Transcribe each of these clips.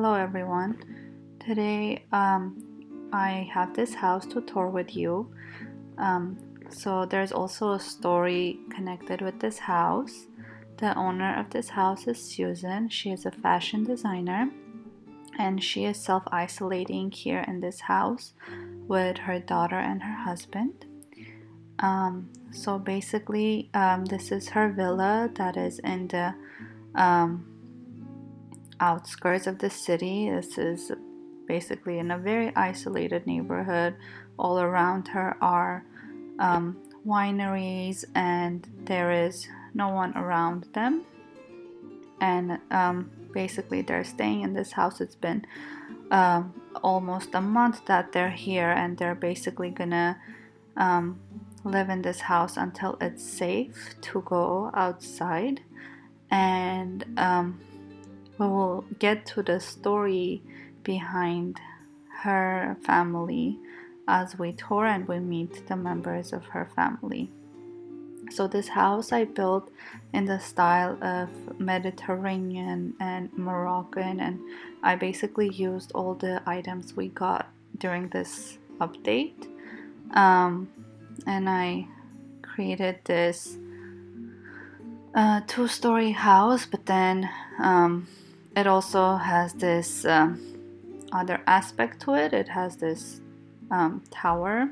Hello everyone. Today I have this house to tour with you. So there's also a story connected with this house. The owner of this house is Susan. She is a fashion designer and she is self-isolating here in this house with her daughter and her husband. So basically, this is her villa that is in the um, outskirts of the city. This is basically in a very isolated neighborhood. All around her are wineries, and there is no one around them. And basically, they're staying in this house. It's been almost a month that they're here, and they're basically gonna live in this house until it's safe to go outside. And we will get to the story behind her family as we tour and we meet the members of her family. So this house I built in the style of Mediterranean and Moroccan, and I basically used all the items we got during this update. And I created this two-story house, but then it also has this other aspect to it. It has this tower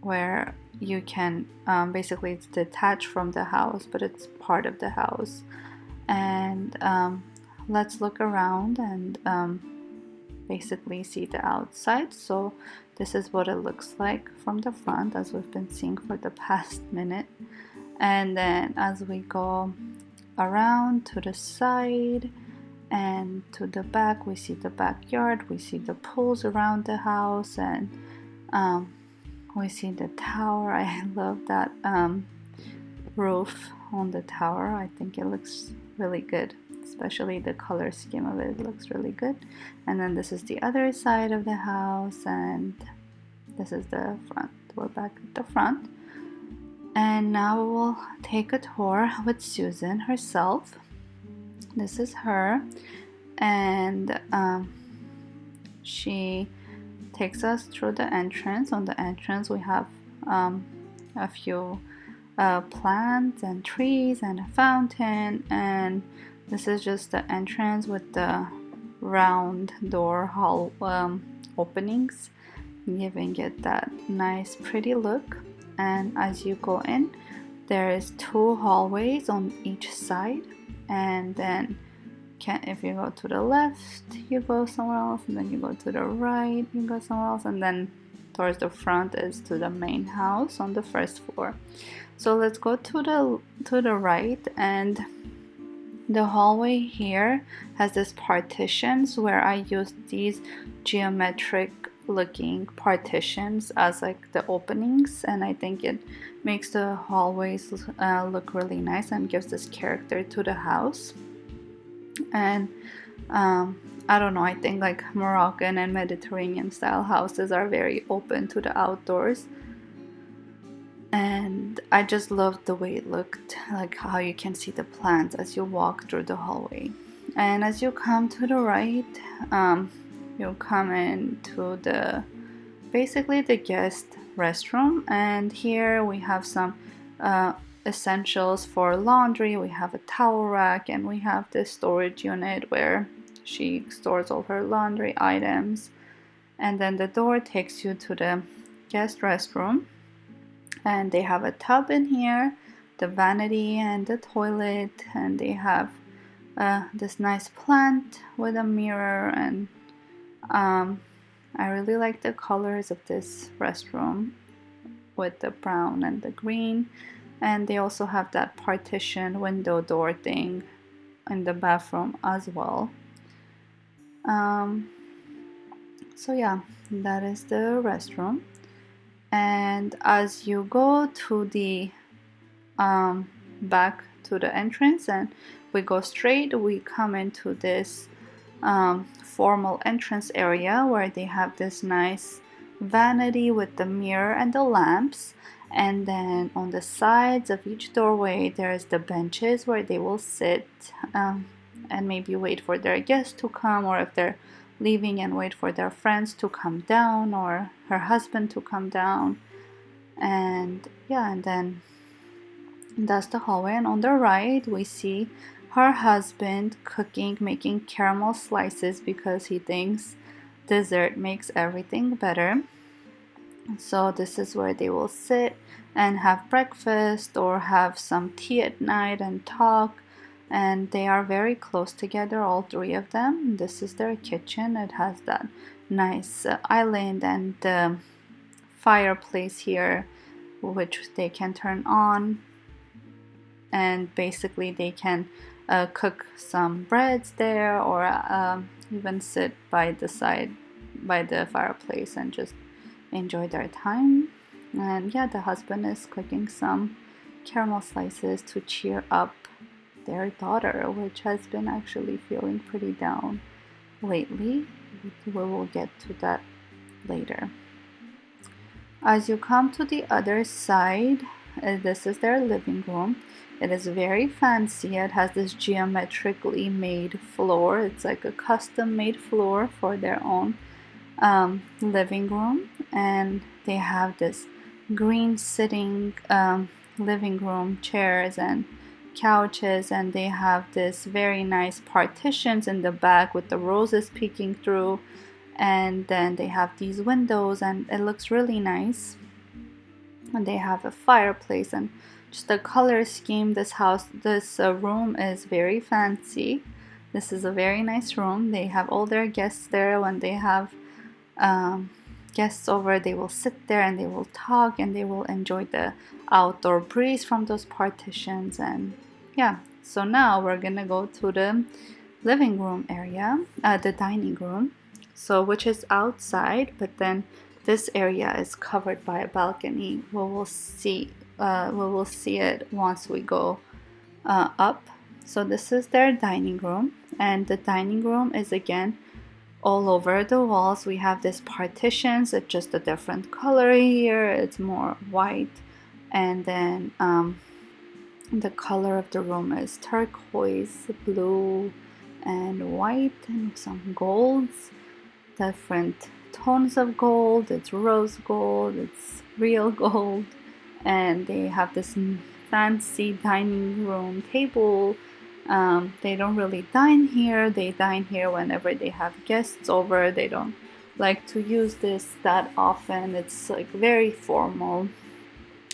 where you can basically, it's detached from the house, but it's part of the house. And let's look around and basically see the outside. So this is what it looks like from the front, as we've been seeing for the past minute. And then as we go around to the side and to the back, we see the backyard, we see the pools around the house, and we see the tower. I love that roof on the tower. I think it looks really good, especially the color scheme of it looks really good. And then this is the other side of the house, and this is the front. We're back at the front. And now we will take a tour with Susan herself. This is her, and she takes us through the entrance. On the entrance we have a few plants and trees and a fountain, and this is just the entrance with the round door hall openings, giving it that nice pretty look. And as you go in, there is two hallways on each side, and then if you go to the left you go somewhere else, and then you go to the right you go somewhere else, and then towards the front is to the main house on the first floor. So let's go to the right, and the hallway here has these partitions where I used these geometric looking partitions as like the openings, and I think it makes the hallways look really nice and gives this character to the house. And I don't know, I think like Moroccan and Mediterranean style houses are very open to the outdoors, and I just loved the way it looked, like how you can see the plants as you walk through the hallway. And as you come to the right, you'll come into the basically the guest restroom, and here we have some essentials for laundry. We have a towel rack, and we have this storage unit where she stores all her laundry items. And then the door takes you to the guest restroom, and they have a tub in here, the vanity and the toilet, and they have this nice plant with a mirror. And I really like the colors of this restroom with the brown and the green. And they also have that partition window door thing in the bathroom as well. So yeah, that is the restroom. And as you go to the back to the entrance and we go straight, we come into this formal entrance area where they have this nice vanity with the mirror and the lamps. And then on the sides of each doorway there's the benches where they will sit and maybe wait for their guests to come, or if they're leaving and wait for their friends to come down or her husband to come down. And yeah, and then that's the hallway. And on the right we see her husband cooking, making caramel slices because he thinks dessert makes everything better. So this is where they will sit and have breakfast or have some tea at night and talk. And they are very close together, all three of them. This is their kitchen. It has that nice island and fireplace here, which they can turn on. And basically they can cook some breads there, or even sit by the side by the fireplace and just enjoy their time. And yeah, the husband is cooking some caramel slices to cheer up their daughter, which has been actually feeling pretty down lately. We will get to that later. As you come to the other side, this is their living room. It is very fancy. It has this geometrically made floor. It's like a custom made floor for their own living room. And they have this green sitting living room chairs and couches, and they have this very nice partitions in the back with the roses peeking through. And then they have these windows, and it looks really nice. And they have a fireplace, and just the color scheme. This room is very fancy. This is a very nice room. They have all their guests there. When they have guests over, they will sit there and they will talk and they will enjoy the outdoor breeze from those partitions. And yeah, so now we're gonna go to the living room area, the dining room, so which is outside, but then this area is covered by a balcony. We will see it once we go up. So this is their dining room, and the dining room is again all over the walls. We have these partitions. It's just a different color here. It's more white, and then the color of the room is turquoise, blue, and white, and some golds, different tones of gold. It's rose gold, it's real gold. And they have this fancy dining room table. They don't really dine here. They dine here whenever they have guests over. They don't like to use this that often. It's like very formal.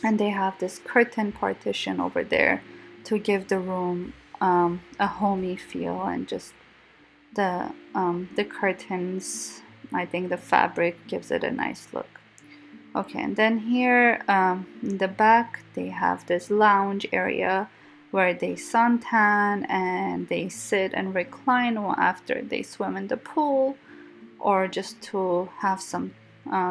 And they have this curtain partition over there to give the room a homey feel, and just the curtains, I think the fabric gives it a nice look. Okay, and then here in the back they have this lounge area where they suntan and they sit and recline after they swim in the pool, or just to have some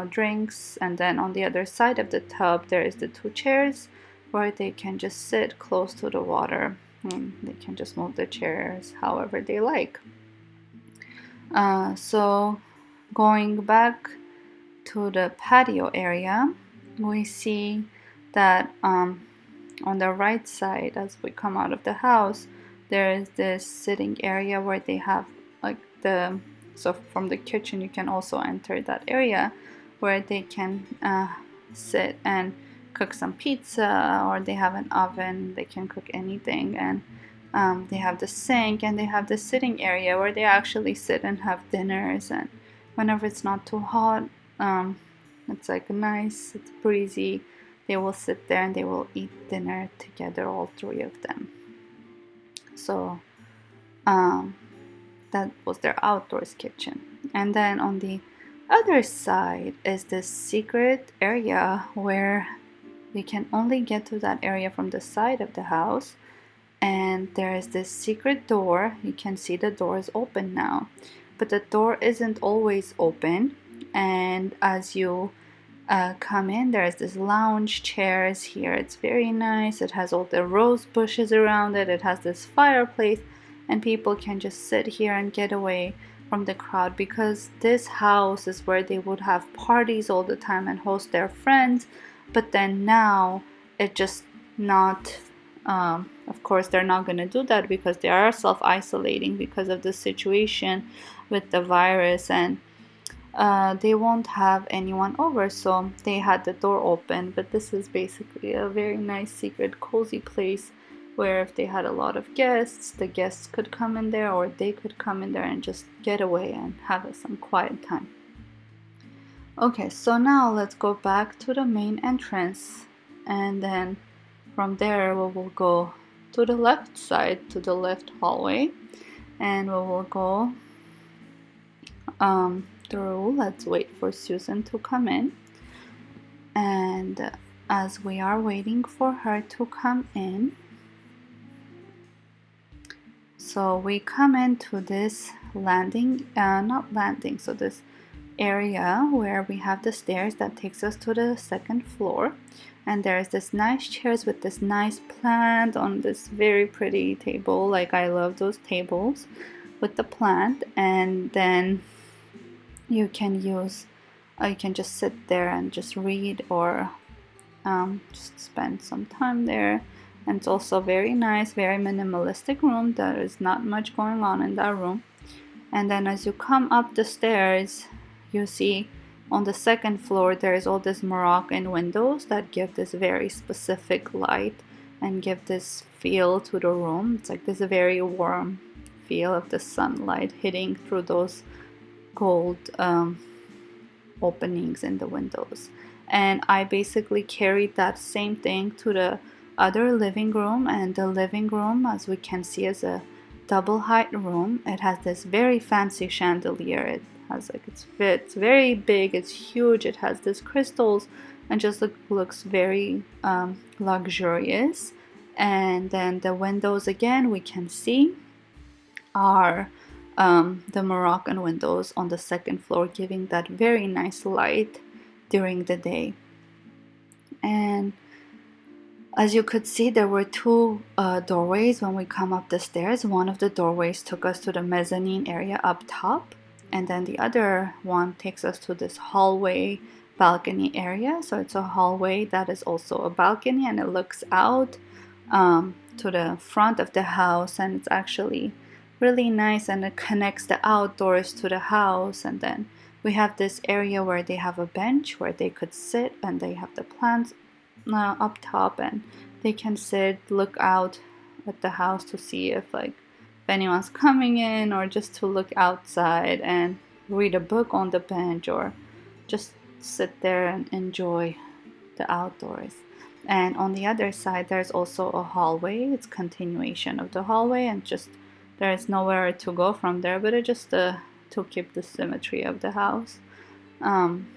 drinks. And then on the other side of the tub there is the two chairs where they can just sit close to the water. They can just move the chairs however they like. So going back to the patio area, we see that on the right side, as we come out of the house, there is this sitting area where they have like so from the kitchen you can also enter that area where they can sit and cook some pizza, or they have an oven, they can cook anything. And they have the sink, and they have the sitting area where they actually sit and have dinners. And whenever it's not too hot, it's like nice, it's breezy, they will sit there and they will eat dinner together, all three of them. So that was their outdoors kitchen. And then on the other side is this secret area where we can only get to that area from the side of the house. And there is this secret door. You can see the door is open now, but the door isn't always open. And as you come in, there's this lounge chairs here. It's very nice. It has all the rose bushes around it. It has this fireplace, and people can just sit here and get away from the crowd, because this house is where they would have parties all the time and host their friends. But then now it's just not a of course they're not going to do that because they are self-isolating because of the situation with the virus, and they won't have anyone over, so they had the door open. But this is basically a very nice secret cozy place where if they had a lot of guests, the guests could come in there, or they could come in there and just get away and have some quiet time. Okay, so now let's go back to the main entrance, and then from there we will go to the left side, to the left hallway, and we will go through. Let's wait for Susan to come in, and as we are waiting for her to come in, so we come into this landing, not landing, so this area where we have the stairs that takes us to the second floor, and there's this nice chairs with this nice plant on this very pretty table. Like, I love those tables with the plant, and then you can just sit there and just read, or just spend some time there. And it's also very nice, very minimalistic room. There is not much going on in that room. And then as you come up the stairs, you see on the second floor there's all these Moroccan windows that give this very specific light and give this feel to the room. It's like this very warm feel of the sunlight hitting through those gold openings in the windows. And I basically carried that same thing to the other living room, and the living room, as we can see, is a double height room. It has this very fancy chandelier. It has like, it's very big, it's huge, it has these crystals, and just looks very luxurious. And then the windows, again, we can see are the Moroccan windows on the second floor, giving that very nice light during the day. And as you could see, there were two doorways when we come up the stairs. One of the doorways took us to the mezzanine area up top, and then the other one takes us to this hallway balcony area. So it's a hallway that is also a balcony, and it looks out to the front of the house, and it's actually really nice, and it connects the outdoors to the house. And then we have this area where they have a bench where they could sit, and they have the plants up top, and they can sit, look out at the house to see if anyone's coming in, or just to look outside and read a book on the bench, or just sit there and enjoy the outdoors. And on the other side there's also a hallway. It's continuation of the hallway, and just there is nowhere to go from there, but it just to keep the symmetry of the house. And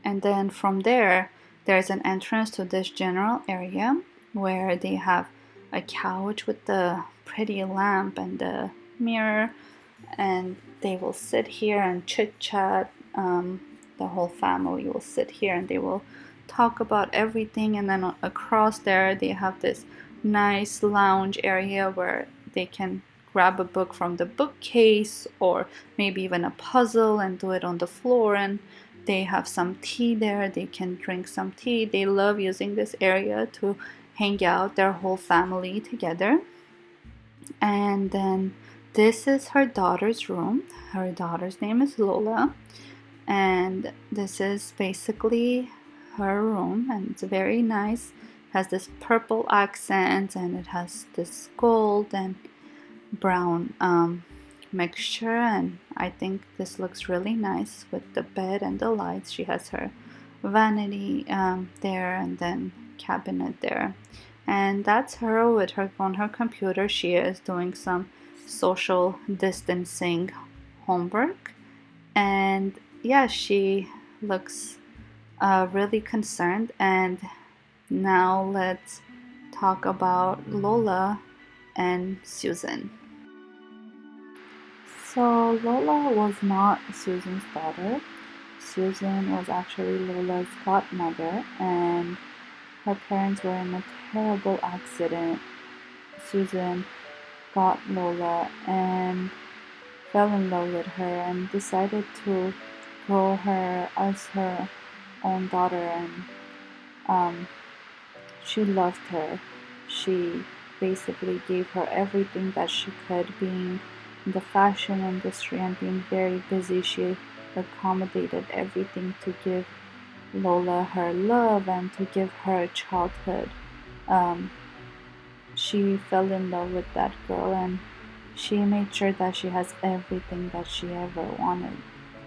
then from there's an entrance to this general area where they have a couch with the pretty lamp and the mirror, and they will sit here and chit chat. The whole family will sit here and they will talk about everything. And then across there they have this nice lounge area where they can grab a book from the bookcase, or maybe even a puzzle, and do it on the floor. And they have some tea there. They can drink some tea. They love using this area to hang out, their whole family together. And then this is her daughter's room. Her daughter's name is Lola, and this is basically her room, and it's very nice. It has this purple accent, and it has this gold and brown mixture, and I think this looks really nice with the bed and the lights. She has her vanity there, and then cabinet there, and that's her with her on her computer. She is doing some social distancing homework, and yeah, she looks really concerned. And now let's talk about Lola and Susan. So Lola was not Susan's daughter. Susan was actually Lola's godmother, and her parents were in a terrible accident. Susan got Lola and fell in love with her and decided to grow her as her own daughter, and she loved her. she basically gave her everything that she could. Being in the fashion industry and being very busy, she accommodated everything to give Lola her love and to give her childhood. Um, she fell in love with that girl, and she made sure that she has everything that she ever wanted.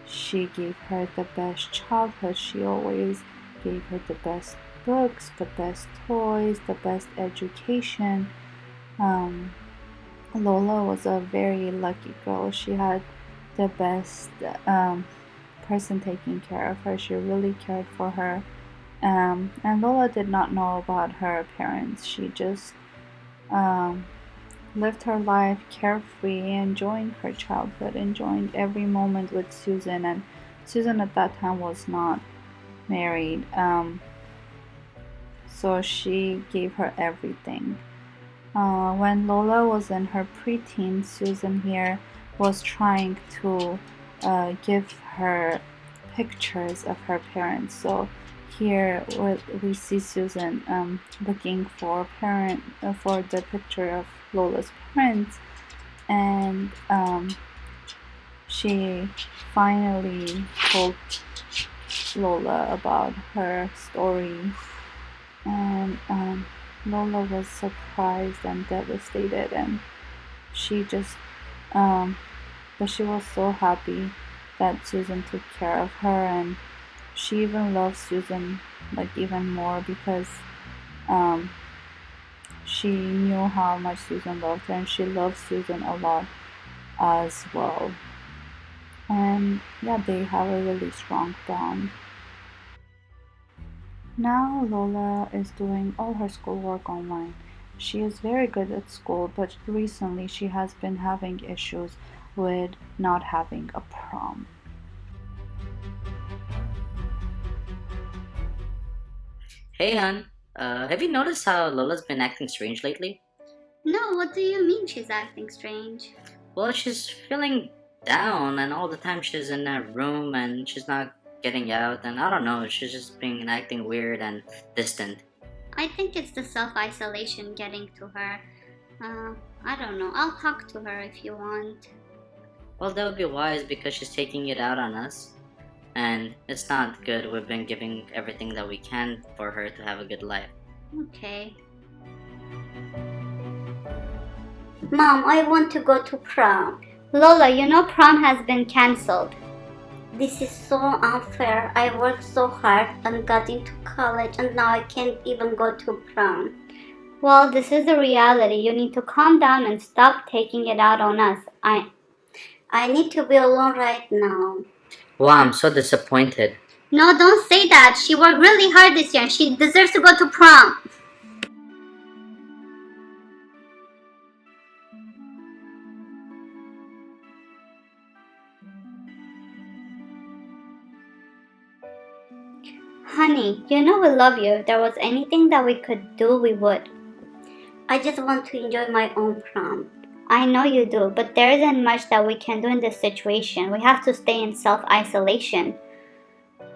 She gave her the best childhood. She always gave her the best books, the best toys, the best education. Um, Lola was a very lucky girl. She had the best person taking care of her. She really cared for her. And Lola did not know about her parents. She just um, lived her life carefree, enjoying her childhood, enjoying every moment with Susan. And Susan at that time was not married, so she gave her everything. When Lola was in her preteen, Susan here was trying to give her pictures of her parents. So here we see Susan looking for for the picture of Lola's parents, and she finally told Lola about her story, and Lola was surprised and devastated, and she just but she was so happy that Susan took care of her, and she even loved Susan like even more because um, she knew how much Susan loved her, and she loved Susan a lot as well. And yeah, they have a really strong bond. Now Lola is doing all her schoolwork online. She is very good at school, but recently she has been having issues with not having a prom. Hey, hon. Have you noticed how Lola's been acting strange lately? No, what do you mean she's acting strange? Well, she's feeling down, and all the time she's in that room and she's not getting out, and I don't know, she's just been acting weird and distant. I think it's the self isolation getting to her. Uh, I don't know. I'll talk to her if you want. Well, that would be wise because she's taking it out on us, and it's not good. We've been giving everything that we can for her to have a good life. Okay. Mom, I want to go to prom. Lola, you know prom has been cancelled. This is so unfair. I worked so hard and got into college and now I can't even go to prom. Well, this is the reality. You need to calm down and stop taking it out on us. I need to be alone right now. Wow, I'm so disappointed. No, don't say that. She worked really hard this year and she deserves to go to prom. Honey, you know we love you. If there was anything that we could do, we would. I just want to enjoy my own prom. I know you do, but there isn't much that we can do in this situation. We have to stay in self isolation.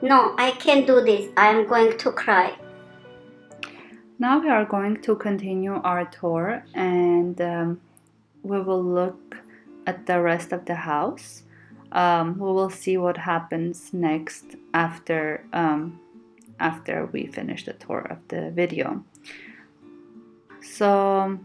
No, I can't do this. I am going to cry. Now we are going to continue our tour, and we will look at the rest of the house. We will see what happens next after we finish the tour of the video. So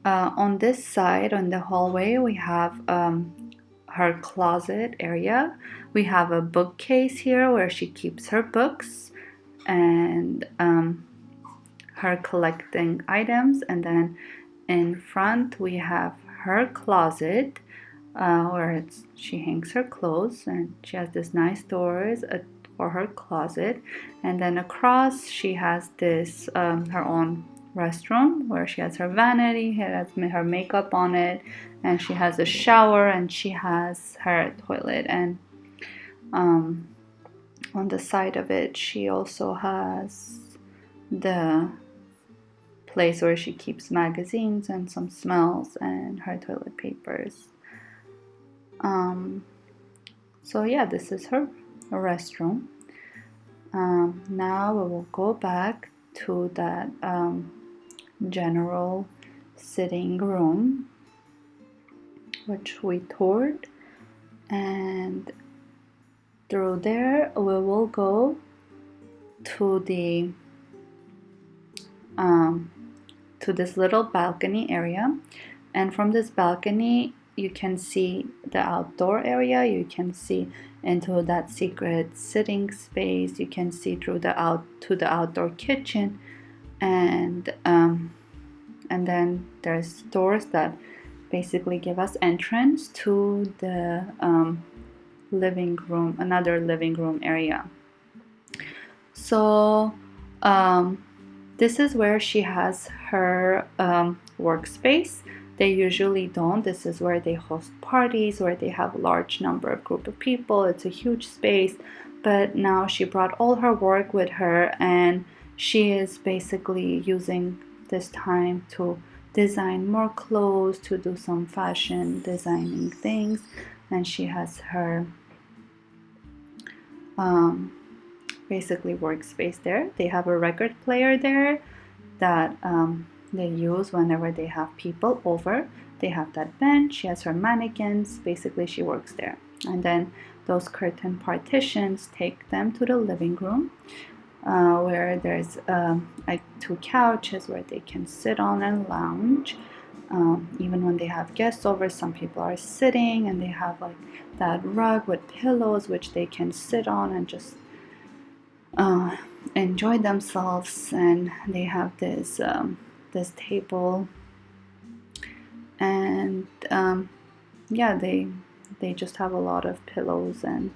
on this side, on the hallway, we have her closet area. We have a bookcase here where she keeps her books and her collecting items, and then in front we have her closet where she hangs her clothes, and she has this nice doors for her closet, and then across she has this her own restroom where she has her vanity, has her makeup on it, and she has a shower, and she has her toilet, and on the side of it she also has the place where she keeps magazines and some smells and her toilet papers. So yeah, this is her restroom. Now we will go back to that general sitting room, which we toured, and through there we will go to the to this little balcony area, and from this balcony you can see the outdoor area, you can see into that secret sitting space, you can see through the outdoor kitchen, and then there's doors that basically give us entrance to the living room, another living room area. So this is where she has her workspace. They usually don't. This is where they host parties, where they have a large number of group of people. It's a huge space, but now she brought all her work with her, and she is basically using this time to design more clothes, to do some fashion designing things. And she has her basically workspace there. They have a record player there that they use whenever they have people over. They have that bench. She has her mannequins. Basically, she works there. And then those curtain partitions take them to the living room, where there's like 2 couches where they can sit on and lounge. Even when they have guests over, some people are sitting, and they have like that rug with pillows which they can sit on and just enjoy themselves. And they have this this table, and yeah, they just have a lot of pillows and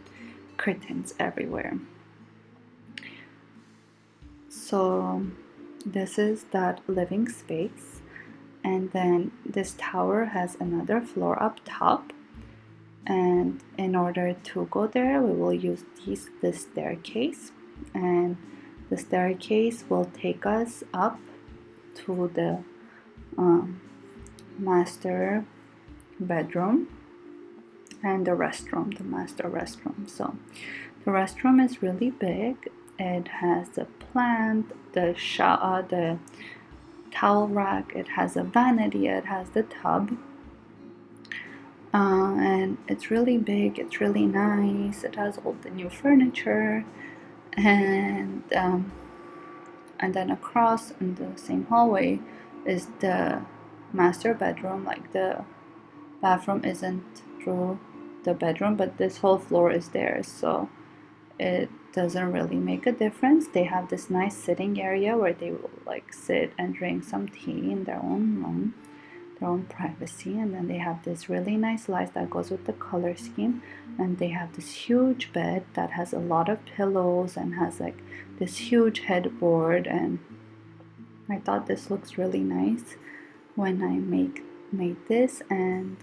curtains everywhere. So this is that living space, and then this tower has another floor up top, and in order to go there we will use this staircase, and the staircase will take us up to the master bedroom and the restroom, the master restroom. So the restroom is really big. It has the plant, the shower, the towel rack, it has a vanity, it has the tub, and it's really big, it's really nice, it has all the new furniture, and then across in the same hallway is the master bedroom. Like the bathroom isn't through the bedroom, but this whole floor is there, so it doesn't really make a difference. They have this nice sitting area where they will like sit and drink some tea in their own room, their own privacy. And then they have this really nice light that goes with the color scheme, and they have this huge bed that has a lot of pillows and has like this huge headboard. And I thought this looks really nice when I made this, and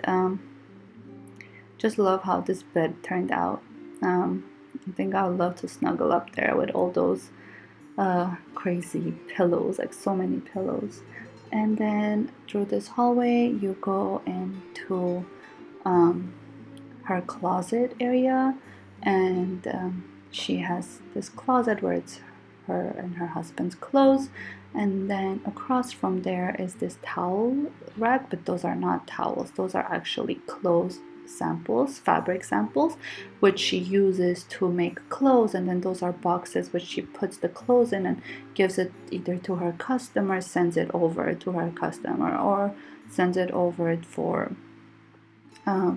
just love how this bed turned out. I think I would love to snuggle up there with all those crazy pillows, like so many pillows. And then through this hallway you go into her closet area, and she has this closet where it's her and her husband's clothes, and then across from there is this towel rack, but those are not towels, those are actually clothes samples, fabric samples, which she uses to make clothes. And then those are boxes which she puts the clothes in and gives it either to her customer, sends it over to her customer, or sends it over for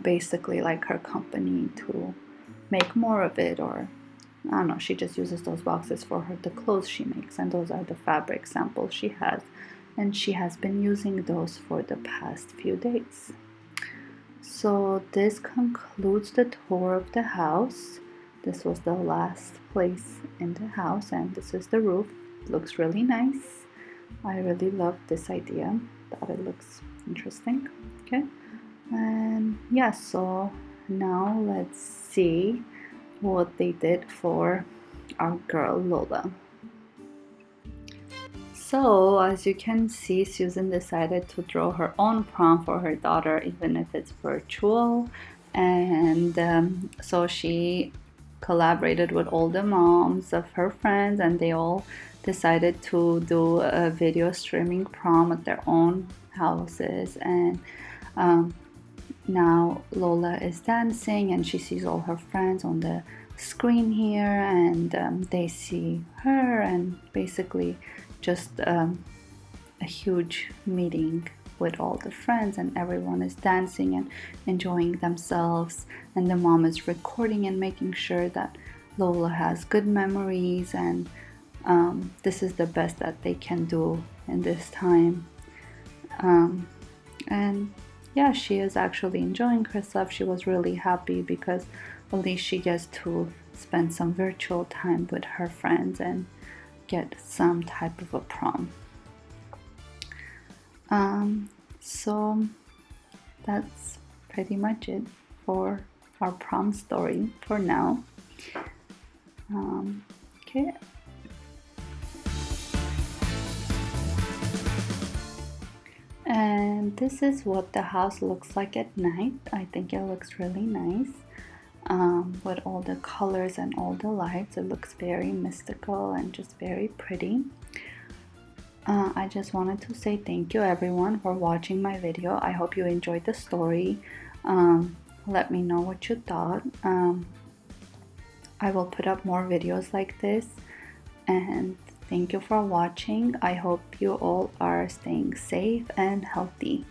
basically like her company to make more of it, or I don't know, she just uses those boxes for the clothes she makes. And those are the fabric samples she has, and she has been using those for the past few days. So this concludes the tour of the house. This was the last place in the house, and this is the roof. It looks really nice. I really love this idea. Thought it looks interesting. Okay, and yeah, so now let's see what they did for our girl Lola. So as you can see, Susan decided to throw her own prom for her daughter, even if it's virtual. And so she collaborated with all the moms of her friends, and they all decided to do a video streaming prom at their own houses, and now Lola is dancing and she sees all her friends on the screen here, and they see her, and basically just a huge meeting with all the friends, and everyone is dancing and enjoying themselves, and the mom is recording and making sure that Lola has good memories, and this is the best that they can do in this time. And yeah, she is actually enjoying herself. She was really happy because at least she gets to spend some virtual time with her friends and get some type of a prom. So that's pretty much it for our prom story for now. Okay. And this is what the house looks like at night. I think it looks really nice. With all the colors and all the lights, it looks very mystical and just very pretty. I just wanted to say thank you everyone for watching my video. I hope you enjoyed the story. Let me know what you thought. I will put up more videos like this, and thank you for watching. I hope you all are staying safe and healthy.